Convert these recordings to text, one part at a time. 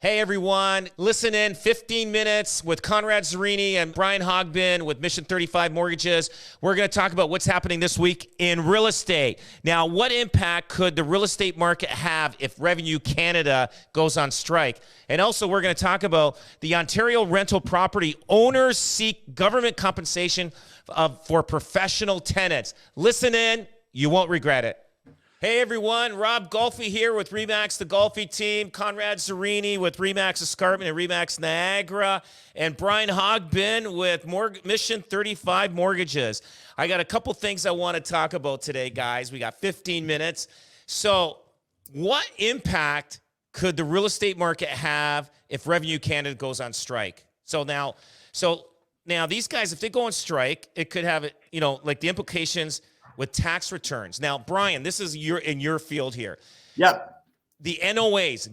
Hey everyone, listen in 15 minutes with Conrad Zerini and Brian Hogbin with Mission 35 Mortgages. We're going to talk about what's happening this week in real estate. Now, what impact could the real estate market have if Revenue Canada goes on strike? And also, we're going to talk about the Ontario rental property owners seek government compensation for professional tenants. Listen in, you won't regret it. Hey everyone, Rob Golfi here with RE/MAX, the Golfi Team, Conrad Zerini with RE/MAX Escarpment and RE/MAX Niagara, and Brian Hogbin with Mission 35 Mortgages. I got a couple things I want to talk about today, guys. We got 15 minutes. So what impact could the real estate market have if Revenue Canada goes on strike? So now these guys, if they go on strike, it could have, like the implications with tax returns. Now, Brian, this is in your field here. Yep. The NOAs,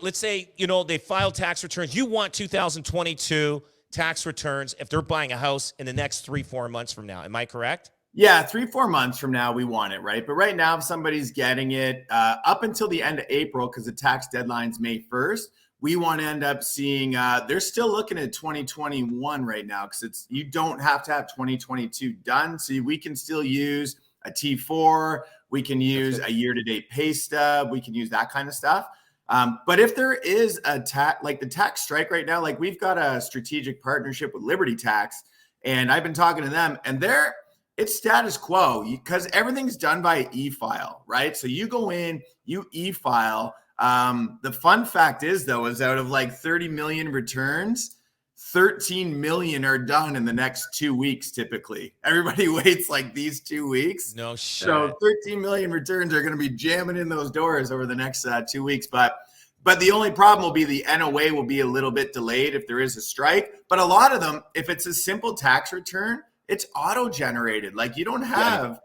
let's say, they file tax returns. You want 2022 tax returns if they're buying a house in the next 3-4 months from now. Am I correct? Yeah, 3-4 months from now, we want it, right? But right now, if somebody's getting it up until the end of April, because the tax deadline's May 1st, we want to end up seeing, they're still looking at 2021 right now, because you don't have to have 2022 done. So we can still use a T4, we can use a year-to-date pay stub, we can use that kind of stuff. But if there is a tax, like the tax strike right now, like we've got a strategic partnership with Liberty Tax, and I've been talking to them, and it's status quo because everything's done by e-file, right? So you go in, you e-file. The fun fact is, though, is out of like 30 million returns, 13 million are done in the next 2 weeks. Typically, everybody waits like these 2 weeks. No shit. So 13 million returns are going to be jamming in those doors over the next 2 weeks. But the only problem will be the NOA will be a little bit delayed if there is a strike. But a lot of them, if it's a simple tax return, it's auto-generated. Like you don't have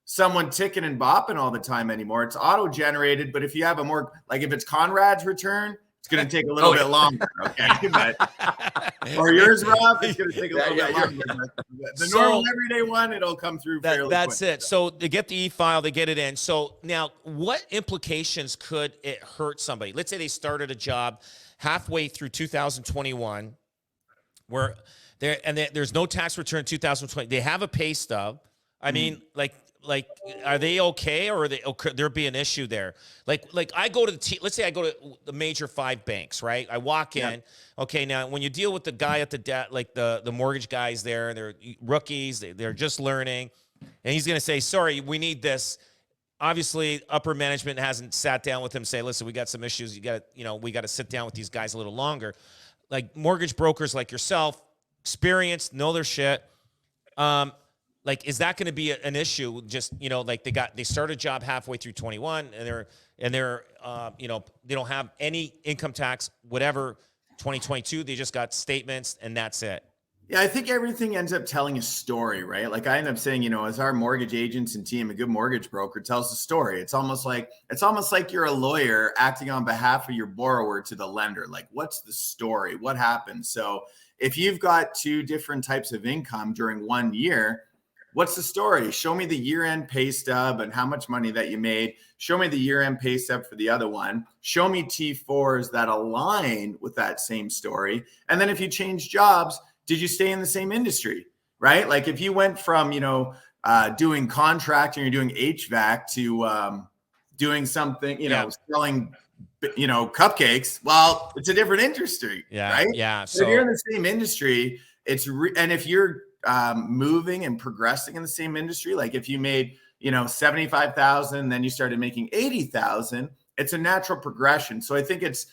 someone ticking and bopping all the time anymore. It's auto-generated. But if you have if it's Conrad's return, it's going to take a little bit longer, okay? Or yours, Rob, it's going to take a little bit longer. The normal everyday one, it'll come through fairly That's quick. it. So they get the e-file, they get it in. So now what implications could it hurt somebody? Let's say they started a job halfway through 2021 where there's no tax return in 2020. They have a pay stub. I mean, like, are they okay, or could there be an issue there? Like I go to let's say I go to the major 5 banks, right? I walk in. Okay, now when you deal with the guy at the mortgage guys there, they're rookies, they're just learning, and he's going to say, sorry, we need this. Obviously, upper management hasn't sat down with him and say, listen, we got some issues. We got to sit down with these guys a little longer. Like mortgage brokers like yourself, experienced, know their shit. Like, is that going to be an issue? Just, they start a job halfway through 21 and they're they don't have any income tax, whatever, 2022, they just got statements and that's it. Yeah, I think everything ends up telling a story, right? Like I end up saying, as our mortgage agents and team, a good mortgage broker tells a story. It's almost like you're a lawyer acting on behalf of your borrower to the lender. Like, what's the story? What happened? So if you've got 2 different types of income during 1 year, what's the story? Show me the year-end pay stub and how much money that you made. Show me the year-end pay stub for the other one. Show me T4s that align with that same story. And then if you change jobs, did you stay in the same industry, right? Like if you went from, doing contracting or doing HVAC to doing something, selling, cupcakes, well, it's a different industry, right? Yeah. So if you're in the same industry, and if you're moving and progressing in the same industry, like if you made 75,000, then you started making 80,000, it's a natural progression. So I think it's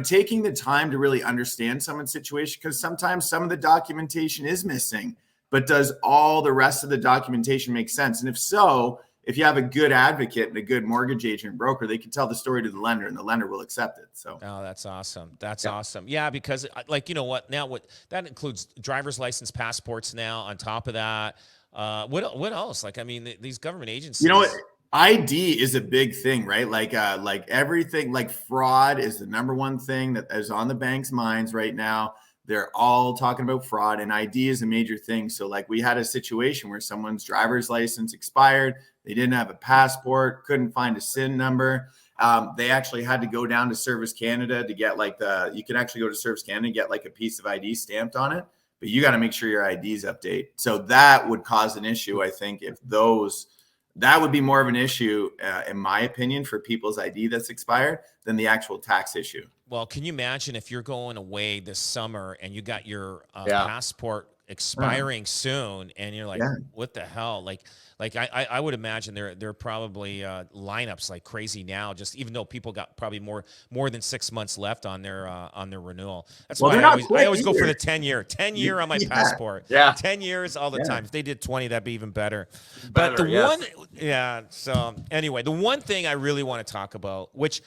taking the time to really understand someone's situation, because sometimes some of the documentation is missing, but does all the rest of the documentation make sense? And if so, if you have a good advocate and a good mortgage agent broker, they can tell the story to the lender and the lender will accept it. So, oh, that's awesome. That's awesome. Yeah, because what that includes driver's license, passports now on top of that. What else? Like, I mean, these government agencies. ID is a big thing, right? Like everything, like fraud is the number one thing that is on the bank's minds right now. They're all talking about fraud, and ID is a major thing. So like we had a situation where someone's driver's license expired. They didn't have a passport, couldn't find a SIN number. They actually had to go down to Service Canada to get like you can actually go to Service Canada and get like a piece of ID stamped on it, but you got to make sure your ID's update. So that would cause an issue, I think, if that would be more of an issue, in my opinion, for people's ID that's expired than the actual tax issue. Well, can you imagine if you're going away this summer and you got your passport expiring soon, and you're like, what the hell? Like I would imagine there are probably lineups like crazy now, just even though people got probably more than 6 months left on their renewal. That's why I always go for the 10-year on my passport. Yeah. 10 years all the time. If they did 20, that'd be even better. Better, So anyway, the one thing I really want to talk about, which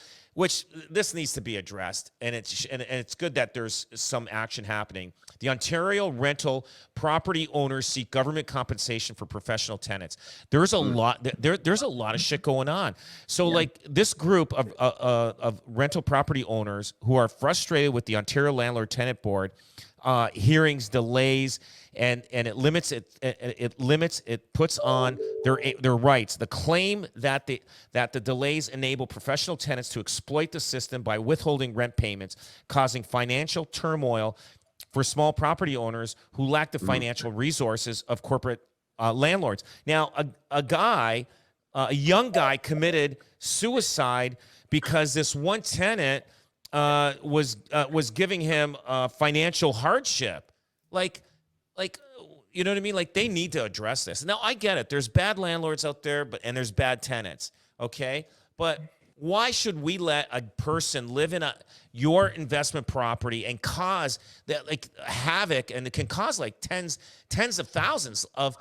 this needs to be addressed, and it's good that there's some action happening. The Ontario rental property owners seek government compensation for professional tenants. There's a lot. There's a lot of shit going on. So like this group of rental property owners who are frustrated with the Ontario Landlord Tenant Board hearings, delays, and it limits it puts on their rights. The claim that the delays enable professional tenants to exploit the system by withholding rent payments, causing financial turmoil for small property owners who lack the financial resources of corporate landlords. Now, a young guy committed suicide because this one tenant was giving him financial hardship. Like, you know what I mean? Like, they need to address this. Now, I get it. There's bad landlords out there, and there's bad tenants, okay? But why should we let a person live in your investment property and cause that like havoc, and it can cause like tens of thousands of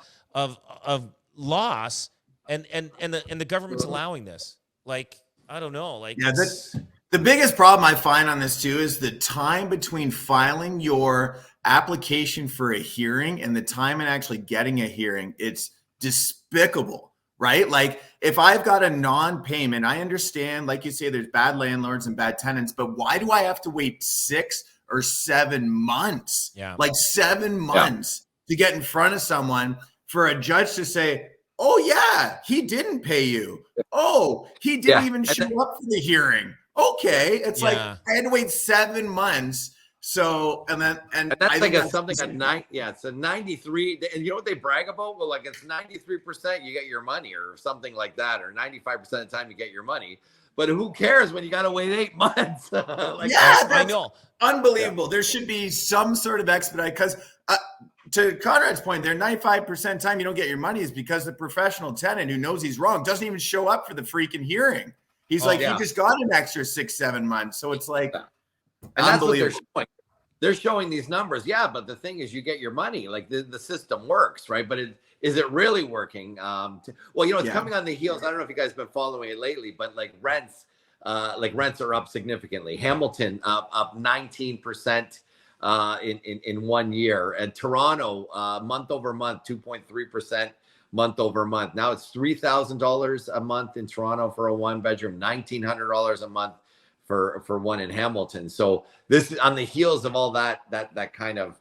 loss, and the government's allowing this? Like, I don't know. Like, the biggest problem I find on this too is the time between filing your application for a hearing and the time in actually getting a hearing. It's despicable, right? Like if I've got a non-payment, I understand, like you say, there's bad landlords and bad tenants, but why do I have to wait 6 or 7 months? Yeah. Like 7 months to get in front of someone for a judge to say, oh yeah, he didn't pay you. Oh, he didn't even show up for the hearing. Okay. It's like I had to wait 7 months. So, and that's like something at 9. Yeah. It's a 93. And you know what they brag about? Well, like it's 93% you get your money or something like that, or 95% of the time you get your money. But who cares when you got to wait 8 months? I know. Unbelievable. There should be some sort of expedite, because to Conrad's point, there 95% time you don't get your money is because the professional tenant who knows he's wrong doesn't even show up for the freaking hearing. He's he just got an extra 6-7 months. So it's like, and that's what they're showing. They're showing these numbers. Yeah. But the thing is, you get your money, like the system works, right? But is it really working? It's coming on the heels. I don't know if you guys have been following it lately, but rents are up significantly. Hamilton up 19% in 1 year, and Toronto month over month 2.3% month over month. Now it's $3,000 a month in Toronto for a 1-bedroom, $1,900 a month for one in Hamilton. So this is on the heels of all that kind of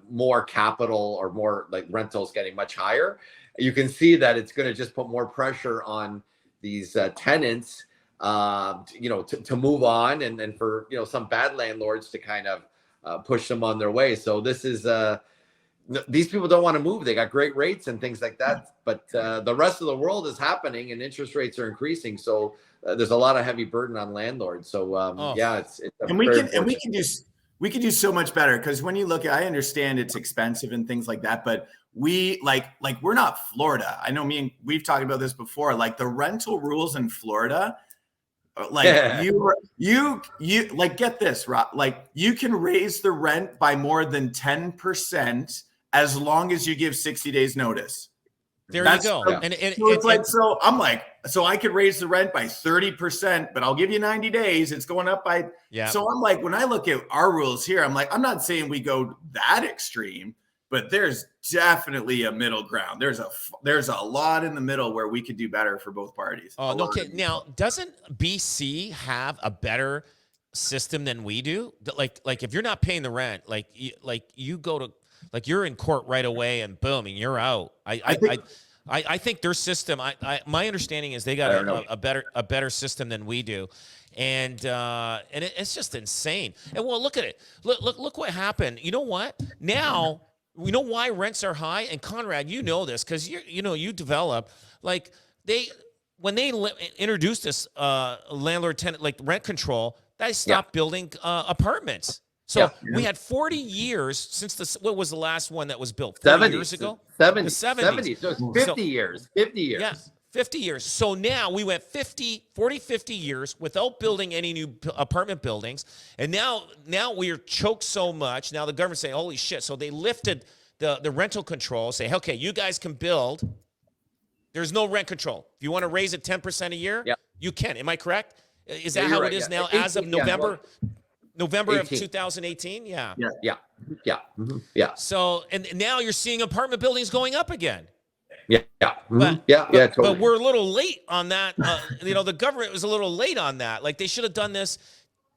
more capital, or more like rentals getting much higher. You can see that it's going to just put more pressure on these tenants to move on, and for some bad landlords to kind of push them on their way. So this is these people don't want to move. They got great rates and things like that, but the rest of the world is happening, and interest rates are increasing. So there's a lot of heavy burden on landlords. So it's and we can do so much better, because when you look at, I understand it's expensive and things like that, but we we're not Florida. I know we've talked about this before. Like the rental rules in Florida, you get this, Rob. Like you can raise the rent by more than 10% as long as you give 60 days notice. There you go. So I could raise the rent by 30%, but I'll give you 90 days. It's going up by. So I'm like, when I look at our rules here, I'm like, I'm not saying we go that extreme, but there's definitely a middle ground. There's a lot in the middle where we could do better for both parties. Oh, okay. Now, doesn't BC have a better system than we do? Like if you're not paying the rent, you go to, you're in court right away, and boom, and you're out. I think their system. My understanding is they got a better system than we do, and it's just insane. And well, look at it. Look what happened. You know what? Now we know why rents are high. And Conrad, you know this because you develop like when they introduced this landlord tenant like rent control, they stopped building apartments. So we had 40 years since what was the last one that was built? 40 years ago? 70s. 70s. So it's 50 years. 50 years. Yeah, 50 years. So now we went 50 years without building any new apartment buildings. And now we are choked so much. Now the government's saying, holy shit. So they lifted the rental control, say, okay, you guys can build. There's no rent control. If you want to raise it 10% a year, you can. Am I correct? Is that how it is now as of November? November 18. Of 2018? Yeah. Yeah. So, and now you're seeing apartment buildings going up again. Yeah. Totally. But we're a little late on that. The government was a little late on that. Like they should have done this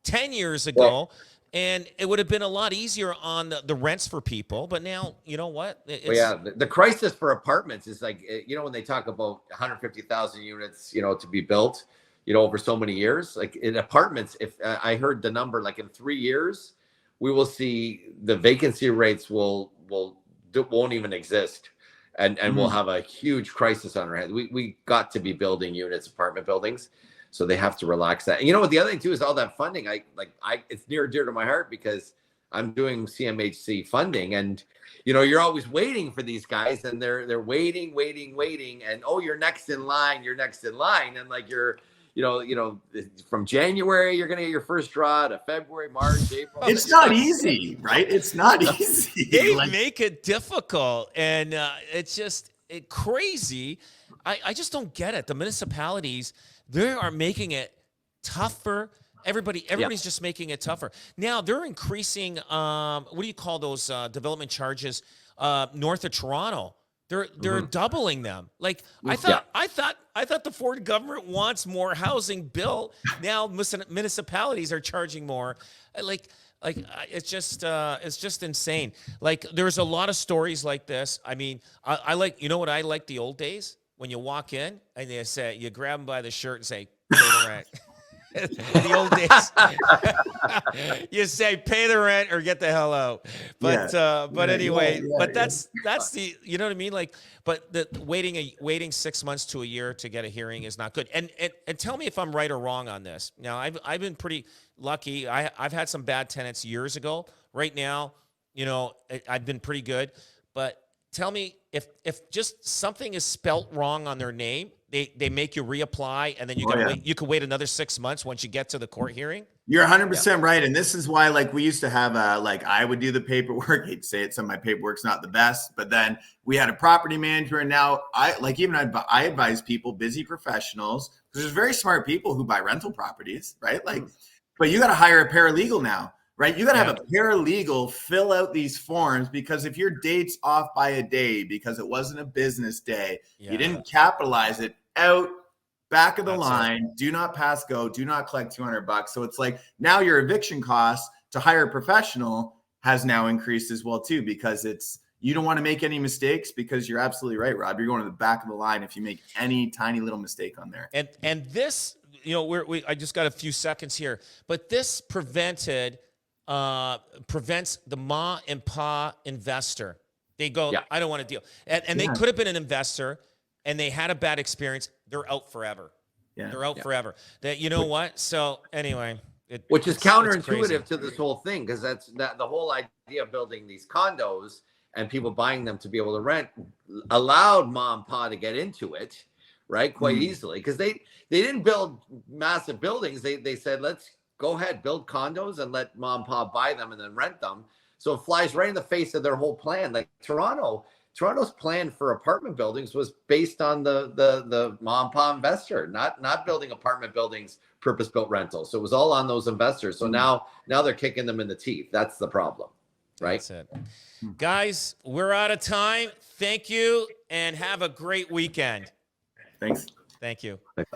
10 years ago, and it would have been a lot easier on the rents for people. But now, you know what? The crisis for apartments is like, when they talk about 150,000 units, to be built, over so many years, like in apartments, if I heard the number, like in 3 years, we will see the vacancy rates won't even exist. And we'll have a huge crisis on our hands. We got to be building units, apartment buildings. So they have to relax that. And you know what? The other thing too is all that funding. It's near and dear to my heart because I'm doing CMHC funding, and you're always waiting for these guys, and they're waiting, and you're next in line, and like you're from January you're gonna get your first draw to February, March, April. It's not easy, right? It's not easy. They make it difficult, and it's just crazy. I just don't get it. The municipalities, they are making it tougher. Everybody's just making it tougher. Now they're increasing. What do you call those development charges north of Toronto? They're doubling them. Like I thought the Ford government wants more housing built. Now municipalities are charging more. It's just insane. Like there's a lot of stories like this. I mean, I like what I like the old days when you walk in and they say you grab them by the shirt and say pay the rent. The old days, you say pay the rent or get the hell out. But anyway, but that's the what I mean. Like, but the waiting 6 months to a year to get a hearing is not good. And tell me if I'm right or wrong on this. Now I've been pretty lucky. I've had some bad tenants years ago. Right now, I've been pretty good. But tell me if just something is spelt wrong on their name. They make you reapply, and then you can wait another 6 months once you get to the court hearing. You're 100% right, and this is why, like, we used to have I would do the paperwork. I'd say it, some of my paperwork's not the best, but then we had a property manager, and now I advise people, busy professionals, because there's very smart people who buy rental properties, right? Like, but you got to hire a paralegal now. Right? You got to have a paralegal fill out these forms, because if your date's off by a day because it wasn't a business day, you didn't capitalize it, out, back of the line, do not pass go, do not collect $200. So it's like now your eviction costs to hire a professional has now increased as well too, because you don't want to make any mistakes, because you're absolutely right, Rob. You're going to the back of the line if you make any tiny little mistake on there. And this, I just got a few seconds here, but this prevents the ma and pa investor. They go, I don't want to deal. And they could have been an investor and they had a bad experience. They're out forever. They're out forever. What? So anyway, which is counterintuitive to this whole thing, because that's the whole idea of building these condos and people buying them to be able to rent allowed mom and pa to get into it, right? Quite easily, because they didn't build massive buildings. They said, let's go ahead, build condos and let mom and pop buy them and then rent them. So it flies right in the face of their whole plan. Like Toronto's plan for apartment buildings was based on the mom and pop investor, not building apartment buildings, purpose-built rentals. So it was all on those investors. So now they're kicking them in the teeth. That's the problem, right? That's it. Guys, we're out of time. Thank you, and have a great weekend. Thanks. Thank you. Thanks.